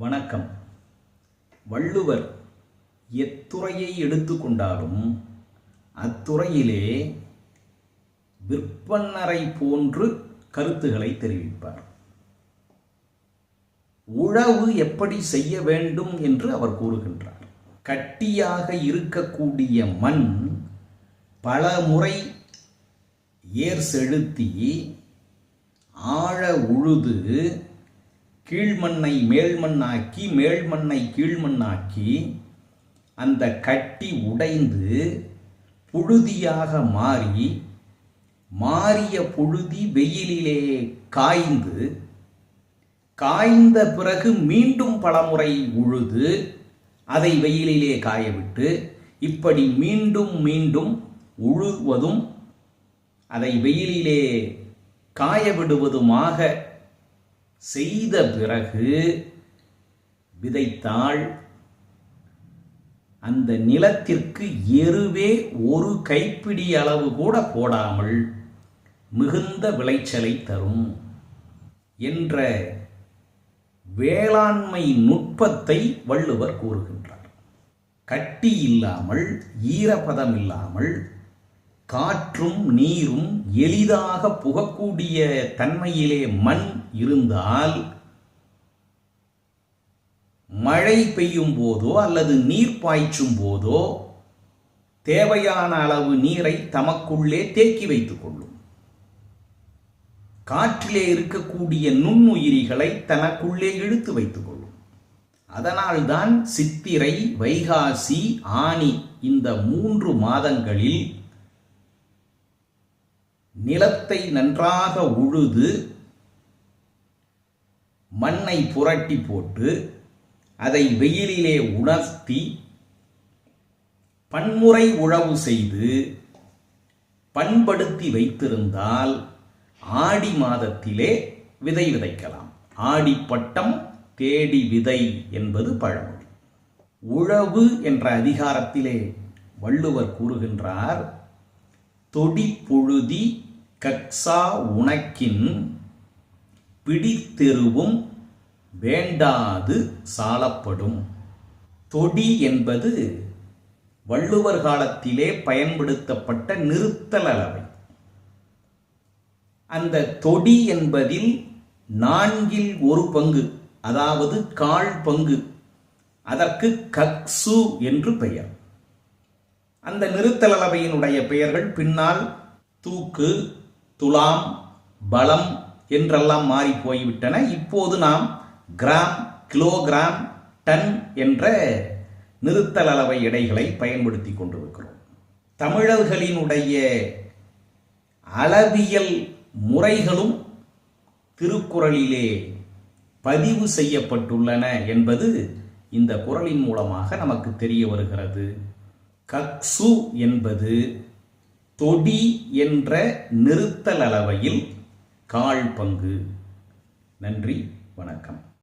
வணக்கம். வள்ளுவர் எத்துறையை எடுத்துக்கொண்டாலும் அத்துறையிலே விற்பன்னரை போன்று கருத்துக்களை தெரிவிப்பார். உழவு எப்படி செய்ய வேண்டும் என்று அவர் கூறுகின்றார். கட்டியாக இருக்கக்கூடிய மண் பல முறை ஏர் செலுத்தி ஆழ உழுது கீழ்மண்ணை மேல்மண்ணாக்கி மேல்மண்ணை கீழ்மண்ணாக்கி அந்த கட்டி உடைந்து புழுதியாக மாறிய புழுதி வெயிலிலே காய்ந்த பிறகு மீண்டும் பலமுறை உழுது அதை வெயிலிலே காயவிட்டு இப்படி மீண்டும் மீண்டும் உழுவதும் அதை வெயிலிலே காயவிடுவதுமாக செய்த பிறகு விதைத்தால் அந்த நிலத்திற்கு எருவே ஒரு கைப்பிடி அளவு கூட போடாமல் மிகுந்த விளைச்சலை தரும் என்ற வேளாண்மை நுட்பத்தை வள்ளுவர் கூறுகின்றார். கட்டி இல்லாமல் ஈரப்பதம் இல்லாமல் காற்றும் நீரும் எளிதாக புகக்கூடிய தன்மையிலே மண் இருந்தால் மழை பெய்யும் போதோ அல்லது நீர் பாய்ச்சும் போதோ தேவையான அளவு நீரை தமக்குள்ளே தேக்கி வைத்துக் கொள்ளும். காற்றிலே இருக்கக்கூடிய நுண்ணுயிரிகளை தனக்குள்ளே இழுத்து வைத்துக் கொள்ளும். அதனால்தான் சித்திரை, வைகாசி, ஆனி இந்த 3 மாதங்களில் நிலத்தை நன்றாக உழுது மண்ணை புரட்டி போட்டு அதை வெயிலிலே உணர்த்தி பன்முறை உழவு செய்து பண்படுத்தி வைத்திருந்தால் ஆடி மாதத்திலே விதை விதைக்கலாம். ஆடிப்பட்டம் தேடி விதை என்பது பழமொழி. உழவு என்ற அதிகாரத்திலே வள்ளுவர் கூறுகின்றார், தொடி புழுதி கக்சா உனக்கின் பிடித்தெருவும் வேண்டாது சாலப்படும். தொடி என்பது வள்ளுவர் காலத்திலே பயன்படுத்தப்பட்ட நிறுத்தல் அளவை. அந்த தொடி என்பதில் 4ல் 1 பங்கு, அதாவது 1/4 பங்கு, அதற்கு கக்சு என்று பெயர். அந்த நிறுத்தல் அளவையினுடைய பெயர்கள் பின்னால் தூக்கு, துலாம், பலம் என்றெல்லாம் மாறி போய்விட்டன. இப்போது நாம் கிராம், கிலோகிராம், டன் என்ற நிறுத்தல் அளவை எடைகளை பயன்படுத்தி கொண்டிருக்கிறோம். தமிழர்களினுடைய அளவியல் முறைகளும் திருக்குறளிலே பதிவு செய்யப்பட்டுள்ளன என்பது இந்த குறளின் மூலமாக நமக்கு தெரிய வருகிறது. கக்சு என்பது தொடி என்ற நிறுத்தல் அளவையில் 1/4 பங்கு. நன்றி, வணக்கம்.